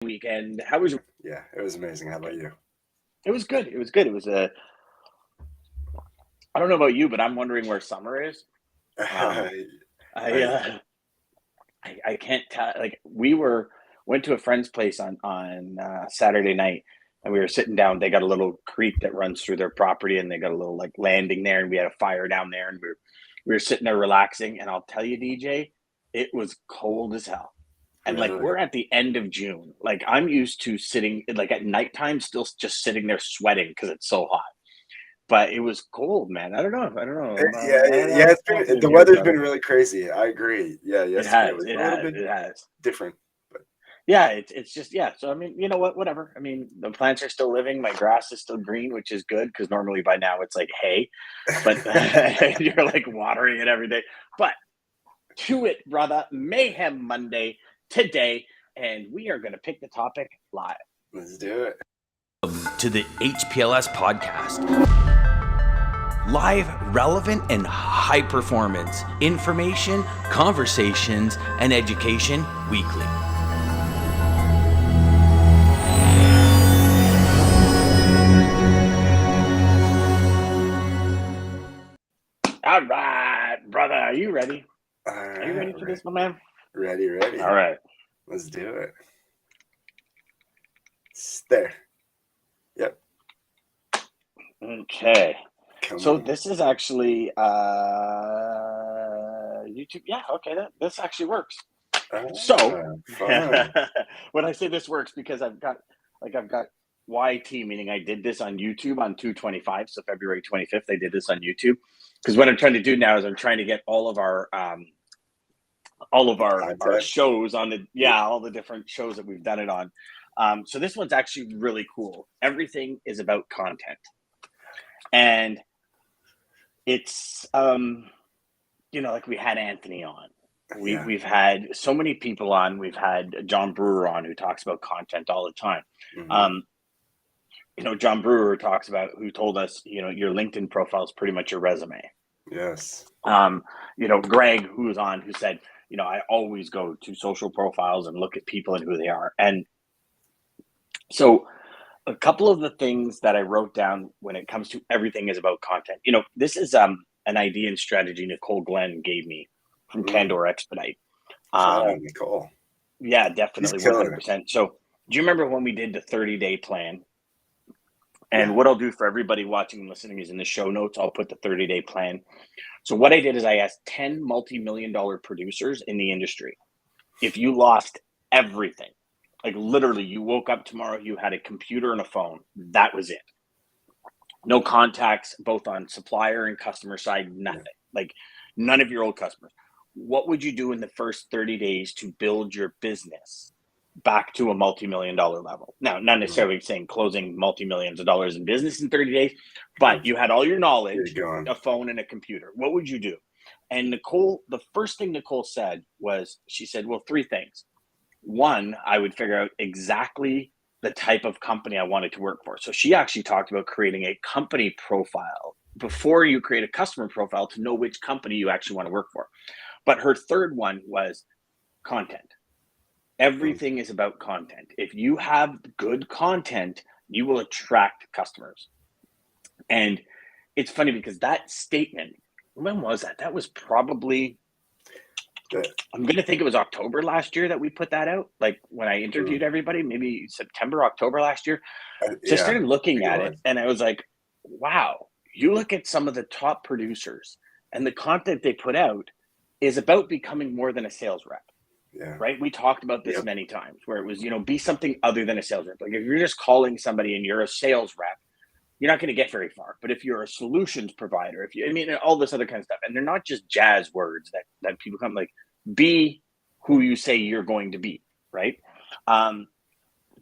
weekend. How was your? Yeah, it was amazing. How about you? It was good. It was good. It was a. I don't know about you, but I'm wondering where summer is. Um, I I uh, I can't tell. Like went to a friend's place on Saturday night, and we were sitting down. They got a little creek that runs through their property, and they got a little like landing there, and we had a fire down there, and we were sitting there relaxing. And I'll tell you, DJ, it was cold as hell. And like really, we're at the end of June. Like I'm used to sitting like at nighttime, still just sitting there sweating because it's so hot. But it was cold, man. I don't know. I don't know. I don't know yeah. what's It's been happening the here, weather's been brother. really crazy. I agree. Yeah, It yesterday has. was It a little has. bit It has. different, but Yeah, it's just yeah. So I mean, you know what? Whatever. I mean, the plants are still living. My grass is still green, which is good because normally by now it's like hay, but you're like watering it every day. But to it, brother. Mayhem Monday today, and we are going to pick the topic live. let's do it. To the HPLS podcast. Live, relevant, and high performance information, conversations, and education weekly. All right, brother. Are you ready? All Are you right, ready for this, my man? ready. All right. Let's do it. There. Yep. Okay. Come So on. this is actually YouTube. Yeah, okay, this actually works. So Fun. when I say this works because I've got YT, meaning I did this on YouTube on 2/25, so February 25th, I did this on YouTube. Because what I'm trying to do now is I'm trying to get all of our Content. shows on the Yeah. all the different shows that we've done it on. So this one's actually really cool. Everything is about content. And it's like we had Anthony on. Yeah. We've had so many people on. We've had John Brewer on who talks about content all the time. Mm-hmm. Um, John Brewer who told us, your LinkedIn profile is pretty much your resume. Yes. Greg, who was on, who said, I always go to social profiles and look at people and who they are. And so a couple of the things that I wrote down when it comes to everything is about content. This is an idea and strategy Nicole Glenn gave me from Candor Expedite. Shout out Um, Nicole. yeah, She's definitely killing it. 100%. So do you remember when we did the 30-day plan? Yeah. And what I'll do for everybody watching and listening is in the show notes, I'll put the 30-day plan. So what I did is I asked 10 multi-million dollar producers in the industry, if you lost everything, like literally you woke up tomorrow, you had a computer and a phone, that was it. No contacts, both on supplier and customer side, nothing. Like none of your old customers. What would you do in the first 30 days to build your business back to a multi-million dollar level? Now, not necessarily saying closing multi-millions of dollars in business in 30 days, but you had all your You're knowledge, going. a phone and a computer. What would you do? And Nicole, the first thing Nicole said was, she said, well, three things. One, I would figure out exactly the type of company I wanted to work for. So she actually talked about creating a company profile before you create a customer profile to know which company you actually want to work for. But her third one was content. Everything is about content. If you have good content, you will attract customers. And it's funny because that statement, when was that? That was probably, I'm going to think it was October last year that we put that out. Like when I interviewed everybody, maybe September, October last year. So I Yeah. started I looking think it at it was. and I was like, wow, you look at some of the top producers and the content they put out is about becoming more than a sales rep. Yeah. Right? We talked about this Yep. many times where it was, be something other than a sales rep. Like if you're just calling somebody and you're a sales rep, you're not going to get very far. But if you're a solutions provider, all this other kind of stuff, and they're not just jazz words that people come like, be who you say you're going to be, right?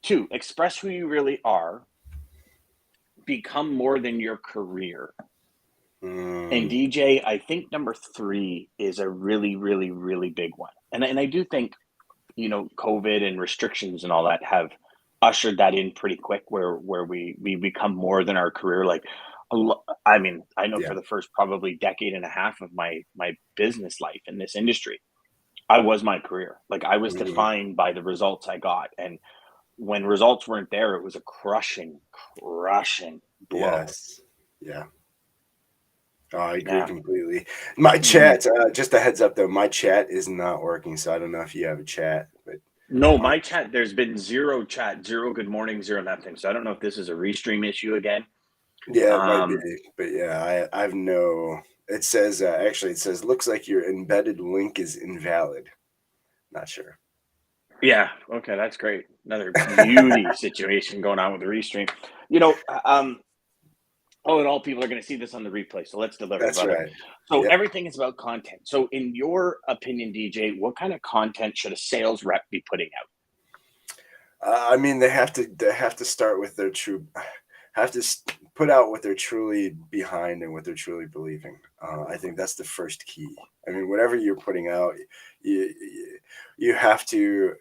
Two, express who you really are, become more than your career. And DJ, I think number three is a really, really, really big one. And I do think, COVID and restrictions and all that have ushered that in pretty quick where we become more than our career. Like, I know Yeah. for the first probably decade and a half of my business life in this industry, I was my career. Like I was defined by the results I got. And when results weren't there, it was a crushing blow. Yes. Yeah. Oh, I agree Yeah. completely. My chat, just a heads up though, my chat is not working, so I don't know if you have a chat, but No, my chat, there's been zero chat, zero good morning, zero nothing. So I don't know if this is a restream issue again. yeah, it might be. But yeah, I have no. It says actually, it says looks like your embedded link is invalid. Not sure. Yeah. Okay, that's great. Another beauty situation going on with the restream. You know, oh, and all people are going to see this on the replay. So let's deliver, That's brother. right. So Yep. everything is about content. So in your opinion, DJ, what kind of content should a sales rep be putting out? I mean, they have to start with their true. Have to put out what they're truly behind and what they're truly believing. I think that's the first key. I mean, whatever you're putting out, you have to.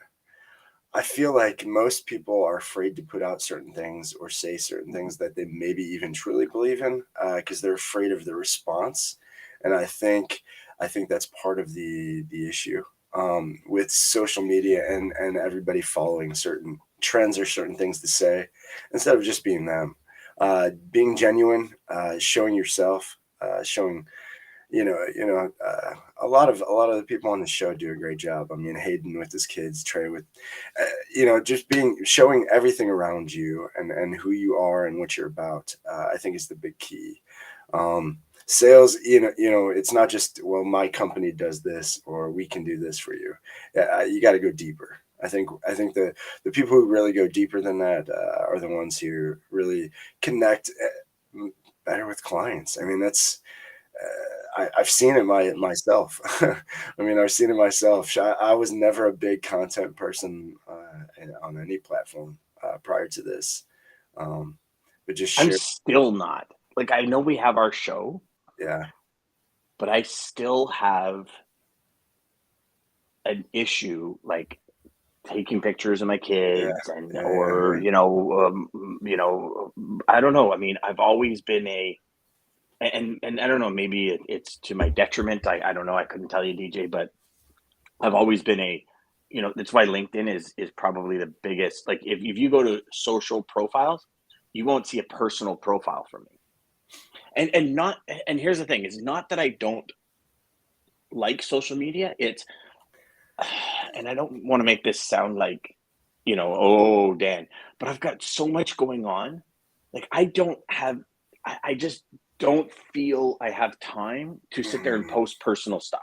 I feel like most people are afraid to put out certain things or say certain things that they maybe even truly believe in because they're afraid of the response. And I think that's part of the issue with social media and everybody following certain trends or certain things to say instead of just being them. Being genuine, showing yourself, showing a lot of the people on the show do a great job. I mean, Hayden with his kids, Trey with, just showing everything around you and who you are and what you're about. I think is the big key. Sales, it's not just, well, my company does this or we can do this for you. You got to go deeper. I think the people who really go deeper than that are the ones who really connect better with clients. I mean, that's. I've seen it myself. I mean, I've seen it myself. I was never a big content person on any platform prior to this, but just I'm share. still not. Like, I know we have our show, Yeah, but I still have an issue, like taking pictures of my kids and, or, I don't know. I mean, I've always been and I don't know, maybe it's to my detriment. I don't know. I couldn't tell you, DJ, but I've always been that's why LinkedIn is probably the biggest. Like, if you go to social profiles, you won't see a personal profile from me. And here's the thing, it's not that I don't like social media. It's, and I don't want to make this sound like, oh, Dan, but I've got so much going on. Like, I just don't feel I have time to sit there and post personal stuff.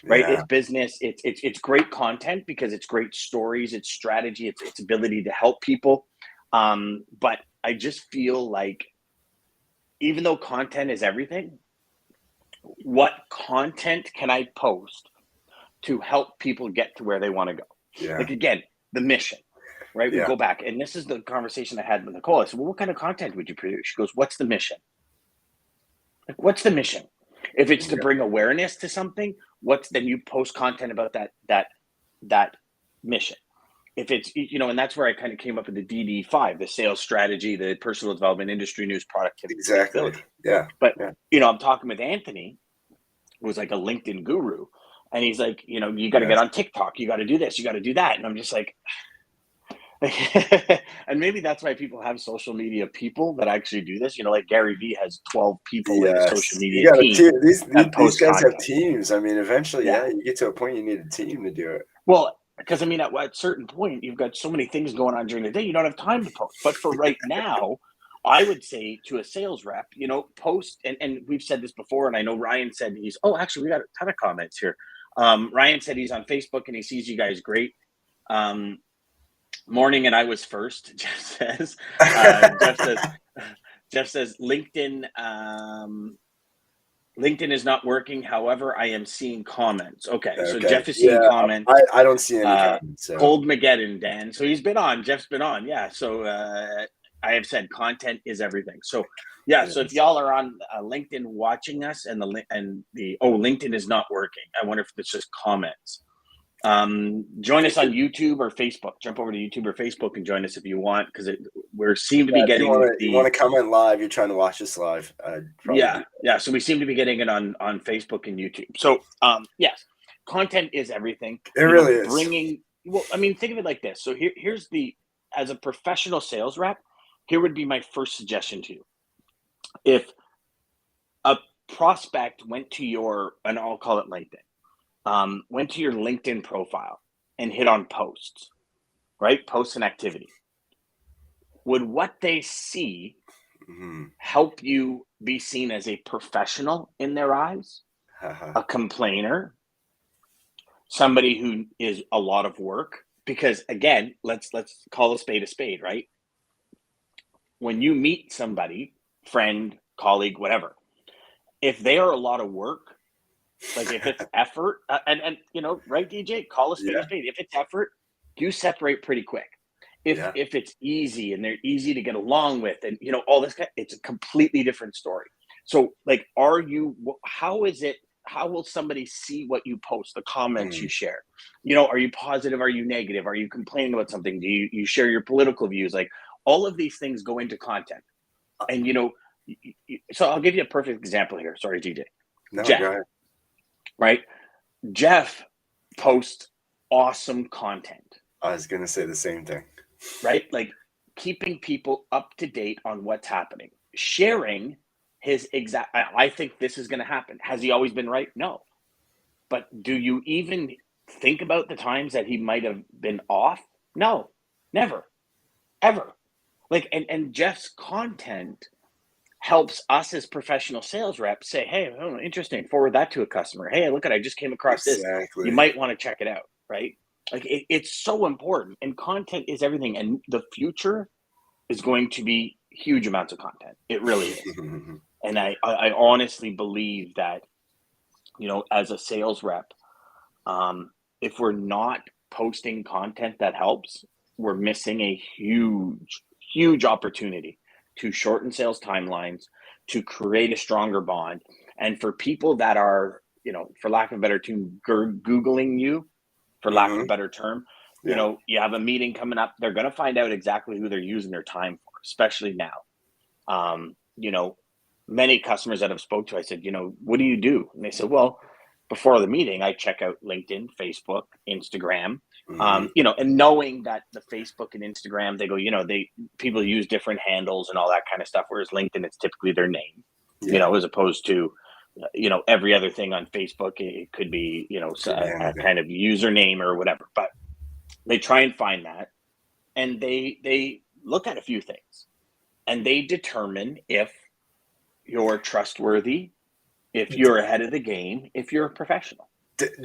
Right? yeah, It's business. It's great content because it's great stories, it's strategy, it's ability to help people. But I just feel like, even though content is everything, what content can I post to help people get to where they want to go? yeah, Like, again, the mission, right? We yeah. go back, and this is the conversation I had with Nicole. I said, well, what kind of content would you produce? She goes, what's the mission? Like, what's the mission? If it's to bring awareness to something, then you post content about that mission. If it's, and that's where I kind of came up with the DD5, the sales strategy, the personal development, industry news, productivity, Exactly. Yeah. But, yeah. I'm talking with Anthony, who's like a LinkedIn guru. And he's like, you got to get on TikTok. You got to do this. You got to do that. And I'm just like, and maybe that's why people have social media people that actually do this. Like Gary Vee has 12 people in his social media team. These guys content. have teams. I mean, eventually, you get to a point you need a team to do it. Well, because I mean, at a certain point, you've got so many things going on during the day, you don't have time to post. But for right now, I would say to a sales rep, post, and we've said this before, and I know Ryan said actually, we got a ton of comments here. Ryan said he's on Facebook and he sees you guys great. Morning, and I was first, Jeff says. Jeff says LinkedIn is not working. However, I am seeing comments. Okay. So Jeff is seeing comments. I don't see any comments. So. Cold Mageddon, Dan. So he's been on. Jeff's been on. Yeah. So I have said content is everything. So yeah. So if y'all are on LinkedIn watching us, and LinkedIn is not working. I wonder if it's just comments. Join us on YouTube or Facebook. Jump over to YouTube or Facebook and join us if you want, because we seem to be getting. You want to comment live? You're trying to watch this live. Yeah. So we seem to be getting it on Facebook and YouTube. So yes, content is everything. It really is. Well, I mean, think of it like this. So here's the as a professional sales rep, here would be my first suggestion to you. If a prospect went to your, and I'll call it LinkedIn, went to your LinkedIn profile and hit on posts, right? Posts and activity. Would what they see help you be seen as a professional in their eyes, a complainer, somebody who is a lot of work? Because again, let's call a spade, right? When you meet somebody, friend, colleague, whatever, if they are a lot of work, like if it's effort, and you know, right, DJ, call a spade a spade. If it's effort, you separate pretty quick. If it's easy and they're easy to get along with, and you know, all this, it's a completely different story. So, like, how is it? How will somebody see what you post, the comments you share? You know, are you positive? Are you negative? Are you complaining about something? Do you share your political views? Like, all of these things go into content. And, you know, so I'll give you a perfect example here. Sorry, DJ. No, Jeff, go ahead. right? Jeff posts awesome content. I was going to say the same thing. Right? Like, keeping people up to date on what's happening. Sharing his exact, I think this is going to happen. Has he always been right? No. But do you even think about the times that he might have been off? No, never, ever. Like, and Jeff's content helps us as professional sales reps say, hey, oh, interesting, forward that to a customer. Hey, look at, I just came across this. You might want to check it out, right? Like, it's so important, and content is everything. And the future is going to be huge amounts of content. It really is. And I honestly believe that, you know, as a sales rep, if we're not posting content that helps, we're missing a huge opportunity to shorten sales timelines, to create a stronger bond. And for people that are, you know, for lack of a better term, Googling you, for lack of a better term, you know, you have a meeting coming up, they're going to find out exactly who they're using their time for, especially now. You know, many customers that I've spoke to, I said, you know, what do you do? And they said, well, before the meeting, I check out LinkedIn, Facebook, Instagram, you know, and knowing that the Facebook and Instagram, they go, you know, people use different handles and all that kind of stuff. Whereas LinkedIn, it's typically their name, you know, as opposed to, you know, every other thing on Facebook, it could be, you know, a kind of username or whatever, but they try and find that, and they look at a few things, and they determine if you're trustworthy, if you're ahead of the game, if you're a professional.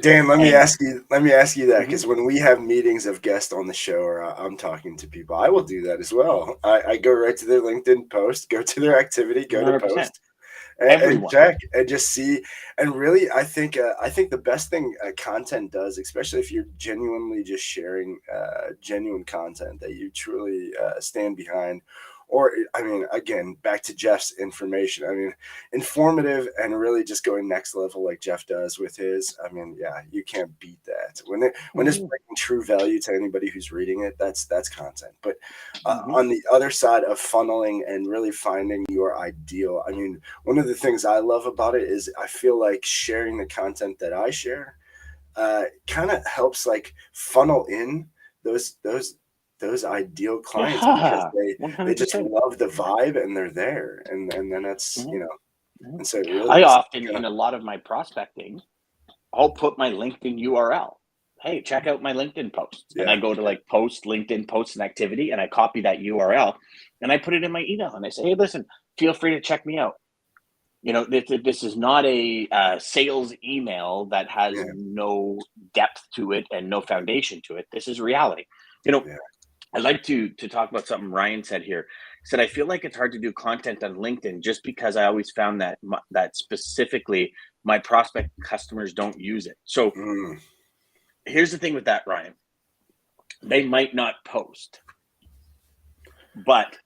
Dan, let me ask you that, because when we have meetings of guests on the show, or I'm talking to people, I will do that as well. I go right to their LinkedIn post, go to their activity, go 100%. To post, and check and just see. And really, I think the best thing content does, especially if you're genuinely just sharing genuine content that you truly stand behind. Or, I mean, again, back to Jeff's information. I mean, informative and really just going next level like Jeff does with his. I mean, yeah, you can't beat that. When it's bringing true value to anybody who's reading it, that's content. But on the other side of funneling and really finding your ideal, I mean, one of the things I love about it is I feel like sharing the content that I share kind of helps like funnel in those ideal clients, because they just love the vibe and they're there, and then that's you know, and so really I often in a lot of my prospecting, I'll put my LinkedIn URL. Hey, check out my LinkedIn posts, and I go to like post LinkedIn posts and activity, and I copy that URL and I put it in my email, and I say, hey, listen, feel free to check me out. You know, this is not a sales email that has no depth to it and no foundation to it. This is reality. You know. I'd like to talk about something Ryan said here. He said, I feel like it's hard to do content on LinkedIn just because I always found that specifically my prospect customers don't use it. So here's the thing with that, Ryan. They might not post, but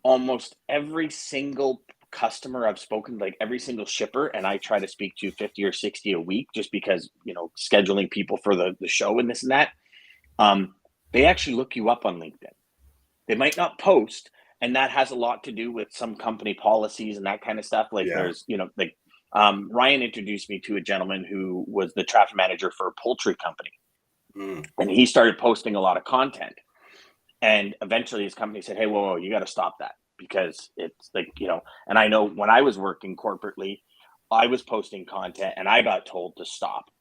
almost every single customer I've spoken to, like every single shipper, and I try to speak to 50 or 60 a week just because, you know, scheduling people for the show and this and that. They actually look you up on LinkedIn. They might not post, and that has a lot to do with some company policies and that kind of stuff. Like there's, you know, like Ryan introduced me to a gentleman who was the traffic manager for a poultry company, and he started posting a lot of content. And eventually his company said, hey, whoa, you got to stop that, because it's like, and I know when I was working corporately, I was posting content and I got told to stop,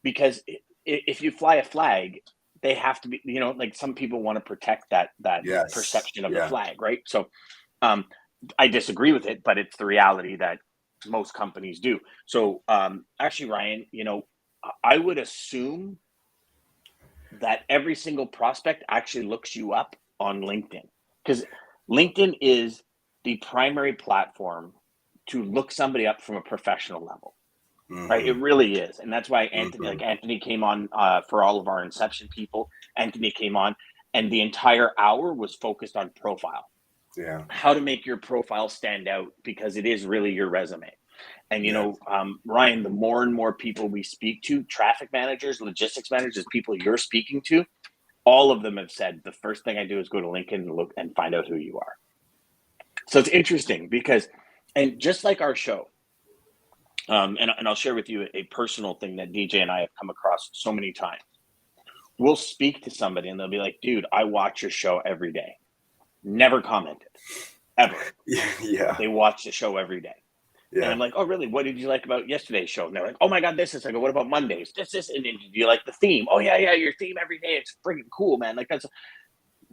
because if you fly a flag, they have to be, like some people want to protect that Yes. perception of the Yeah. flag, right? So I disagree with it, but it's the reality that most companies do. So actually, Ryan, I would assume that every single prospect actually looks you up on LinkedIn, because LinkedIn is the primary platform to look somebody up from a professional level. Right, it Mm-hmm. really is, and that's why Mm-hmm. Anthony came on for all of our Inception people. Anthony came on, and the entire hour was focused on profile, Yeah. how to make your profile stand out, because it is really your resume. And Yeah. Ryan, the more and more people we speak to, traffic managers, logistics managers, people you're speaking to, all of them have said the first thing I do is go to LinkedIn and look and find out who you are. So it's interesting because, and just like our show. And I'll share with you a personal thing that DJ and I have come across so many times. We'll speak to somebody and they'll be like, dude, I watch your show every day. Never commented, ever. Yeah. They watch the show every day. And Yeah. I'm like, oh, really? What did you like about yesterday's show? And they're like, oh my God, this is. I go, what about Mondays? This. And do you like the theme? Oh, yeah, your theme every day. It's freaking cool, man. Like, that's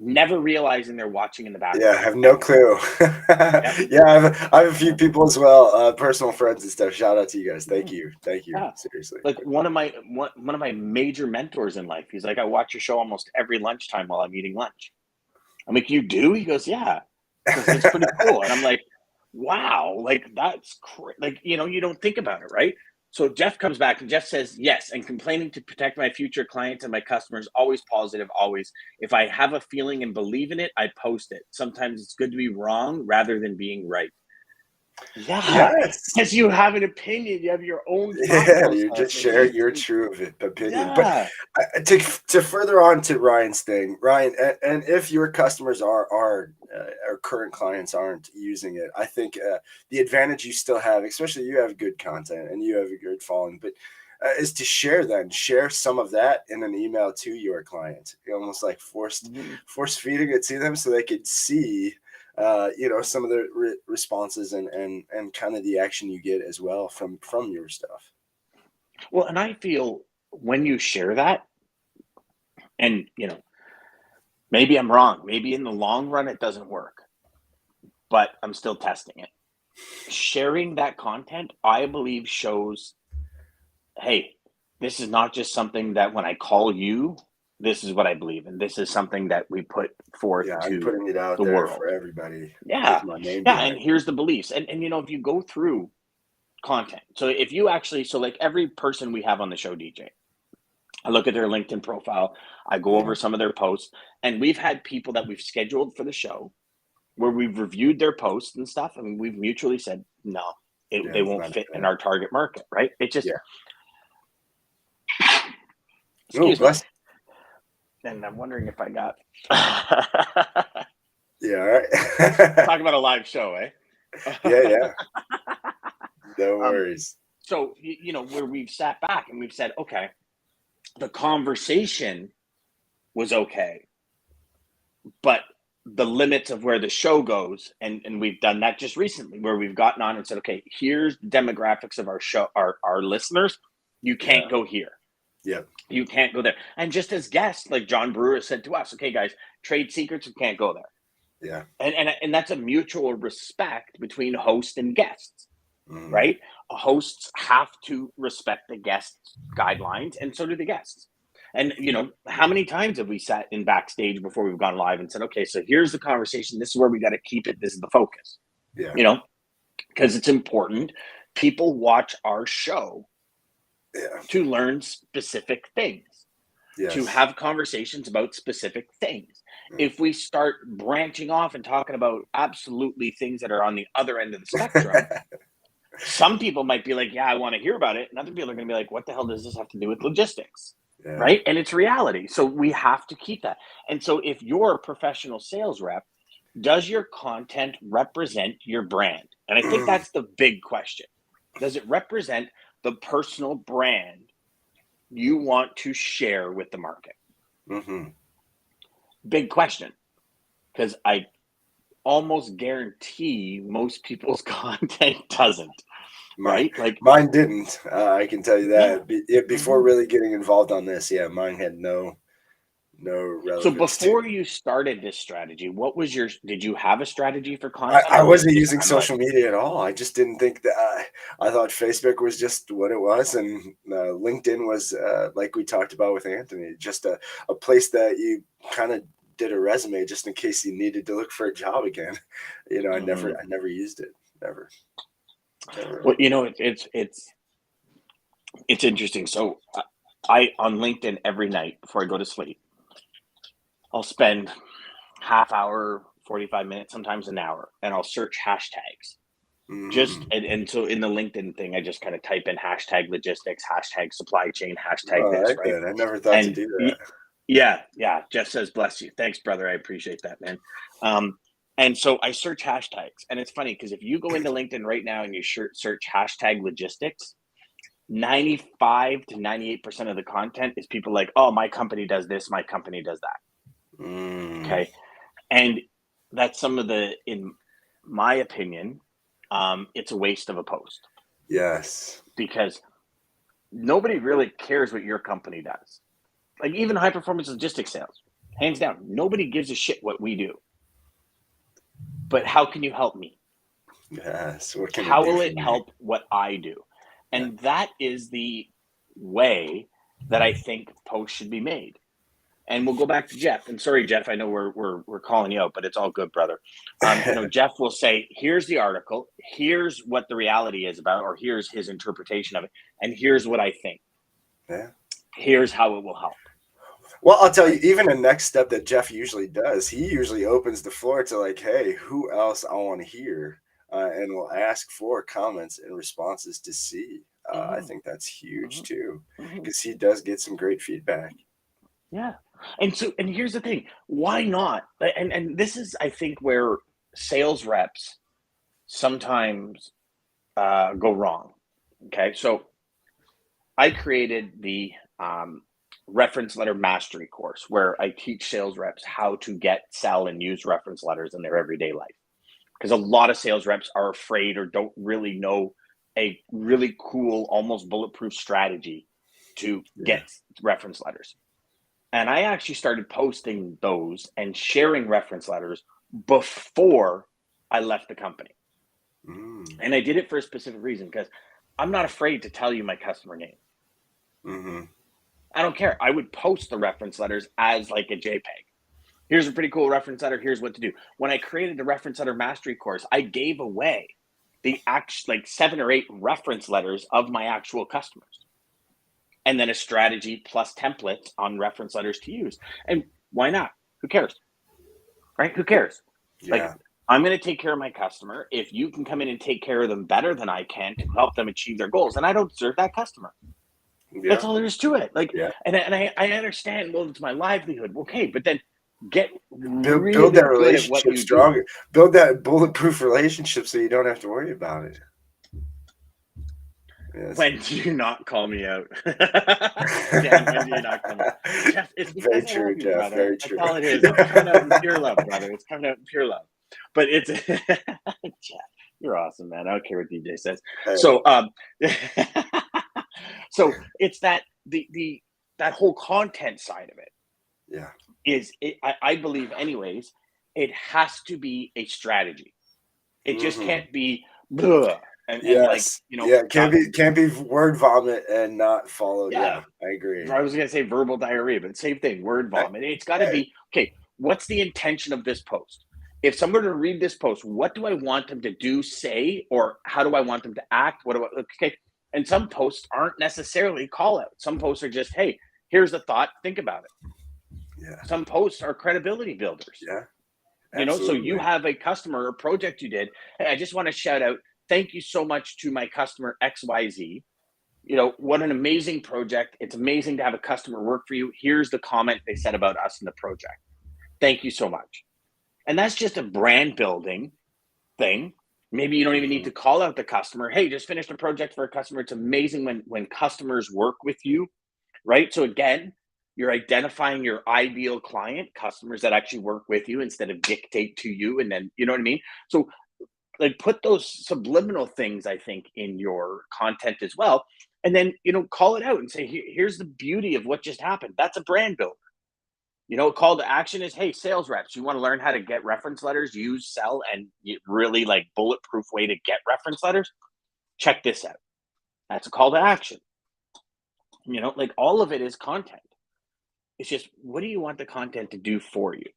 never realizing they're watching in the Yeah, I background. have no clue. Yep. Yeah, I have a few people as well, personal friends and stuff. Shout out to you guys. Thank you. Yeah. Seriously. Like one of my major mentors in life, he's like, I watch your show almost every lunchtime while I'm eating lunch. I'm like, you do? He goes, yeah. Because it's pretty cool. And I'm like, wow, like that's like, you don't think about it, right? So Jeff comes back and Jeff says, yes, and complaining to protect my future clients and my customers, always positive, always. If I have a feeling and believe in it, I post it. Sometimes it's good to be wrong rather than being right. Yeah, Yes. because you have an opinion, you have your own thought Yeah, you're process. just sharing your true opinion. But Yeah. to further on to Ryan's thing, Ryan, and if your customers are or current clients aren't using it, I think the advantage you still have, especially you have good content and you have a good following, but is to share some of that in an email to your client, almost like force feeding it to them so they could see some of the responses and kind of the action you get as well from your stuff. Well, and I feel when you share that, and maybe I'm wrong, maybe in the long run it doesn't work, but I'm still testing it. Sharing that content, I believe, shows, hey, this is not just something that when I call you, this is what I believe in. This is something that we put forth Yeah, I'm to putting it out the there world. for everybody Yeah. with my name Yeah. behind And here's the beliefs. And if you go through content, so if you actually, so like every person we have on the show, DJ, I look at their LinkedIn profile, I go over some of their posts, and we've had people that we've scheduled for the show where we've reviewed their posts and stuff, and we've mutually said, no, they it's won't not fit in our target market, right? It just, Yeah. Oh, excuse me. bless. And I'm wondering if I got. Yeah, all right. Talk about a live show, eh? Yeah. No Um, worries. so, where we've sat back and we've said, okay, the conversation was okay, but the limits of where the show goes, and we've done that just recently where we've gotten on and said, okay, here's the demographics of our show, our listeners. You can't go here. Yep. You can't go there. And just as guests, like John Brewer said to us, okay, guys, trade secrets, we can't go there. Yeah. And that's a mutual respect between host and guests, right? Hosts have to respect the guests' guidelines, and so do the guests. And how many times have we sat in backstage before we've gone live and said, okay, so here's the conversation. This is where we got to keep it. This is the focus. Yeah. Because it's important. People watch our show to learn specific things, to have conversations about specific things. If we start branching off and talking about absolutely things that are on the other end of the spectrum, some people might be like, yeah, I want to hear about it. And other people are going to be like, what the hell does this have to do with logistics? Yeah. Right? And it's reality. So we have to keep that. And so if you're a professional sales rep, does your content represent your brand? And I think that's the big question. Does it represent the personal brand you want to share with the market? Mm-hmm. Big question. because I almost guarantee most people's content doesn't, right? Like, Mine didn't. I can tell you yeah. that. Before really getting involved on this, mine had no So relevance to. before you started this strategy, did you have a strategy for content, I or was it wasn't just using kind of like, social media at all. I just didn't think that. I thought Facebook was just what it was, and LinkedIn was, like we talked about with Anthony, just a place that you kind of did a resume just in case you needed to look for a job again. I never used it. Never. well, it's interesting. So I on LinkedIn every night before I go to sleep, I'll spend half hour, 45 minutes, sometimes an hour, and I'll search hashtags. And so in the LinkedIn thing, I just kind of type in hashtag logistics, hashtag supply chain, hashtag Oh, I this, like right? that. I never thought to And do that. yeah. Jeff says, bless you. Thanks, brother. I appreciate that, man. And so I search hashtags, and it's funny because if you go into LinkedIn right now and you search hashtag logistics, 95 to 98% of the content is people like, oh, my company does this, my company does that. Okay. And that's in my opinion, it's a waste of a post. Yes. Because nobody really cares what your company does. Like even high performance logistics sales, hands down, nobody gives a shit what we do. But how can you help me? Yes. What can How it do will for it me? help what I do? And that is the way that I think posts should be made. And we'll go back to Jeff. And sorry, Jeff, I know we're calling you out, but it's all good, brother. Jeff will say, here's the article, here's what the reality is about, or here's his interpretation of it, and here's what I think. Yeah. Here's how it will help. Well, I'll tell you, even a next step that Jeff usually does, he usually opens the floor to like, hey, who else I want to hear? And will ask for comments and responses to see. I think that's huge too, because he does get some great feedback. Yeah. And here's the thing, why not? And this is, I think, where sales reps sometimes go wrong. Okay. So I created the reference letter mastery course where I teach sales reps how to get, sell, and use reference letters in their everyday life. Because a lot of sales reps are afraid or don't really know a really cool, almost bulletproof strategy to get reference letters. And I actually started posting those and sharing reference letters before I left the company. And I did it for a specific reason, because I'm not afraid to tell you my customer name. I don't care. I would post the reference letters as like a JPEG. Here's a pretty cool reference letter. Here's what to do. When I created the reference letter mastery course, I gave away the 7 or 8 reference letters of my actual customers, and then a strategy plus templates on reference letters to use. And why not? Who cares? Right? Who cares? Yeah. Like, I'm going to take care of my customer. If you can come in and take care of them better than I can to help them achieve their goals, and I don't serve that customer. Yeah. That's all there is to it. Like, and I understand, well, it's my livelihood. Okay, but then build that relationship stronger. Build that bulletproof relationship so you don't have to worry about it. Yes. When do you not call me out? Dan, when do you not call me out? Jeff, it's because very I true, love you, Jeff. brother. Very That's true. all it is. It's coming out in pure love, brother. It's coming out in pure love. But it's Jeff, you're awesome, man. I don't care what DJ says. Hey. So so it's that that whole content side of it. Yeah. I believe anyways, it has to be a strategy. It just can't be blah. And like, can't be word vomit and not followed. Yeah, I agree. I was gonna say verbal diarrhea, but same thing, word vomit. It's got to be, okay, what's the intention of this post? If someone were to read this post, what do I want them to do, say, or how do I want them to act? Okay. And some posts aren't necessarily call out. Some posts are just, hey, here's the thought, think about it. Yeah. Some posts are credibility builders. Yeah. Absolutely. So you have a customer or project you did. Hey, I just want to shout out, thank you so much to my customer XYZ. What an amazing project. It's amazing to have a customer work for you. Here's the comment they said about us in the project. Thank you so much. And that's just a brand building thing. Maybe you don't even need to call out the customer. Hey, just finished a project for a customer. It's amazing when customers work with you, right? So again, You're identifying your ideal client, customers that actually work with you instead of dictate to you. And then, you know what I mean? So, like, put those subliminal things, I think, in your content as well. And then, call it out and say, here's the beauty of what just happened. That's a brand builder. Call to action is, hey, sales reps, you want to learn how to get reference letters, use, sell, and really like bulletproof way to get reference letters? Check this out. That's a call to action. Like, all of it is content. It's just, what do you want the content to do for you?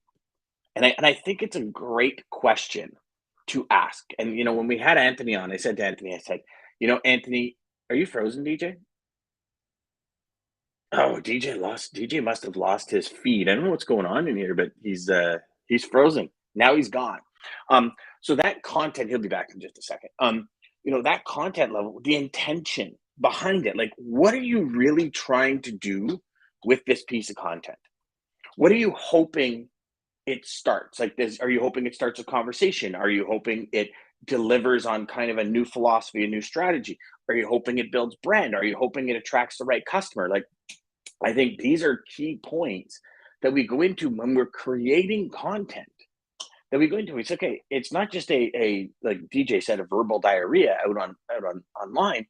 And I think it's a great question to ask. And when we had Anthony on, I said to Anthony, Anthony, are you frozen, DJ? Oh, DJ must have lost his feed. I don't know what's going on in here, but he's frozen. Now he's gone. So that content, he'll be back in just a second. That content level, the intention behind it, like, what are you really trying to do with this piece of content? What are you hoping it starts? Like this, are you hoping it starts a conversation? Are you hoping it delivers on kind of a new philosophy, a new strategy? Are you hoping it builds brand? Are you hoping it attracts the right customer? Like, I think these are key points that we go into when we're creating content. That we go into. It's okay. It's not just a like DJ said, a verbal diarrhea out on online.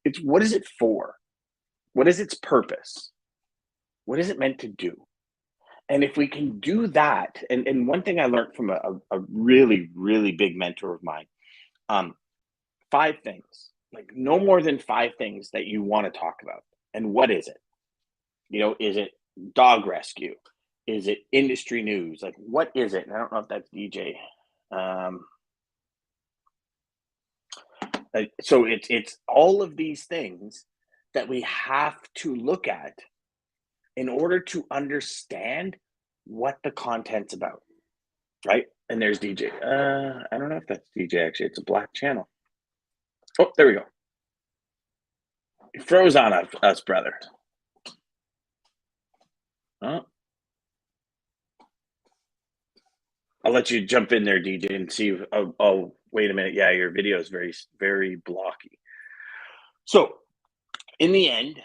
It's, what is it for? What is its purpose? What is it meant to do? And if we can do that, and one thing I learned from a really, really big mentor of mine, 5 things, like no more than 5 things that you want to talk about. And what is it? Is it dog rescue? Is it industry news? Like, what is it? And I don't know if that's DJ. So it's all of these things that we have to look at in order to understand what the content's about, right? And there's DJ. I don't know if that's DJ, actually. It's a black channel. Oh, there we go. He froze on us, brother. Oh. I'll let you jump in there, DJ, and see. Oh, wait a minute. Yeah, your video is very, very blocky. So, in the end,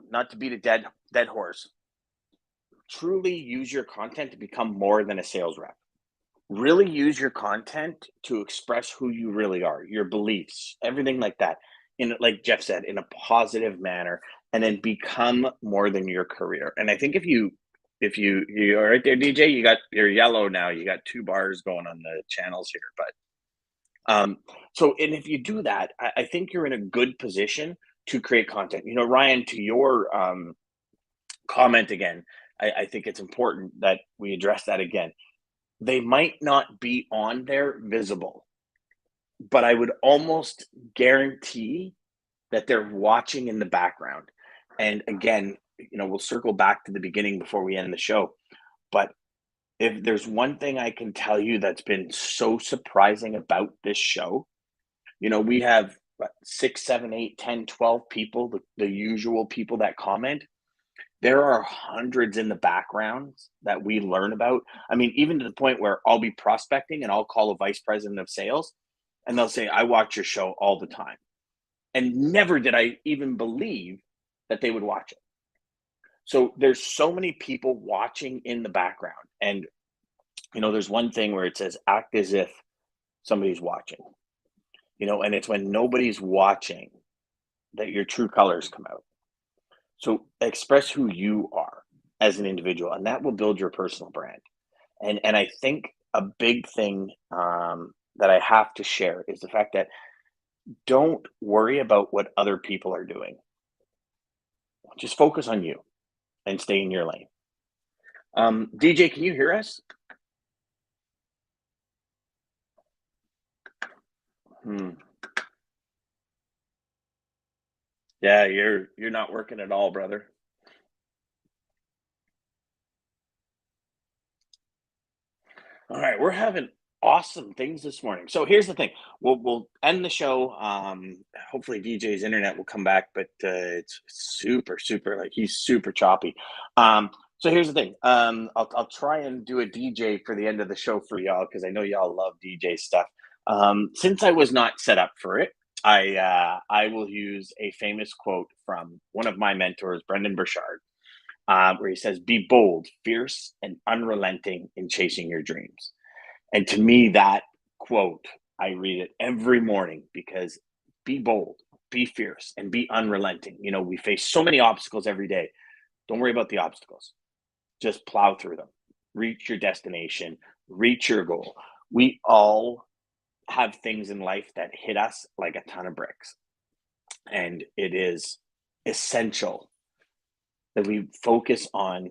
not to beat a dead horse, truly use your content to become more than a sales rep. Really use your content to express who you really are, your beliefs, everything like that. Like Jeff said, in a positive manner, and then become more than your career. And I think if you're right there, DJ, you're yellow now. You got 2 bars going on the channels here. But and if you do that, I think you're in a good position to create content. Ryan, to your comment again, I think it's important that we address that again. They might not be on there visible, but I would almost guarantee that they're watching in the background. And again, we'll circle back to the beginning before we end the show. But if there's one thing I can tell you that's been so surprising about this show, we have 6, 7, 8, 10, 12 people, the usual people that comment. There are hundreds in the backgrounds that we learn about. I mean, even to the point where I'll be prospecting and I'll call a vice president of sales and they'll say, I watch your show all the time. And never did I even believe that they would watch it. So there's so many people watching in the background. And, there's one thing where it says, act as if somebody's watching, and it's when nobody's watching that your true colors come out. So express who you are as an individual, and that will build your personal brand. And I think a big thing that I have to share is the fact that don't worry about what other people are doing. Just focus on you and stay in your lane. DJ, can you hear us? Yeah, you're not working at all, brother. All right, we're having awesome things this morning. So here's the thing: we'll end the show. Hopefully, DJ's internet will come back, but it's super, like he's super choppy. So here's the thing: I'll try and do a DJ for the end of the show for y'all because I know y'all love DJ stuff. Since I was not set up for it, I will use a famous quote from one of my mentors, Brendan Burchard. where he says, "Be bold, fierce, and unrelenting in chasing your dreams." And to me, that quote, I read it every morning because be bold, be fierce, and be unrelenting. We face so many obstacles every day. Don't worry about the obstacles. Just plow through them. Reach your destination, reach your goal. We all have things in life that hit us like a ton of bricks. And it is essential that we focus on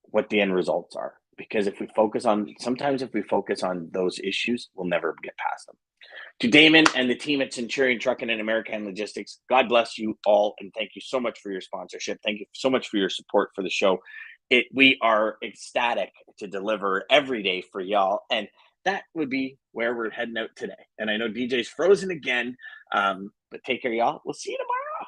what the end results are. Because if we focus on those issues, we'll never get past them. To Daman and the team at Centurion Trucking and American Logistics, God bless you all, and thank you so much for your sponsorship. Thank you so much for your support for the show. We are ecstatic to deliver every day for y'all, and that would be where we're heading out today. And I know DJ's frozen again, but take care, y'all. We'll see you tomorrow.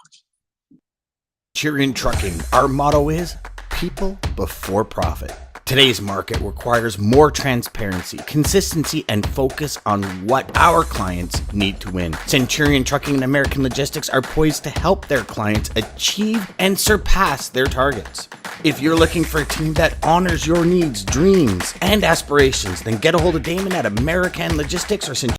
Centurion Trucking, our motto is people before profit. Today's market requires more transparency, consistency, and focus on what our clients need to win. Centurion Trucking and American Logistics are poised to help their clients achieve and surpass their targets. If you're looking for a team that honors your needs, dreams, and aspirations, then get a hold of Daman at American Logistics or Centurion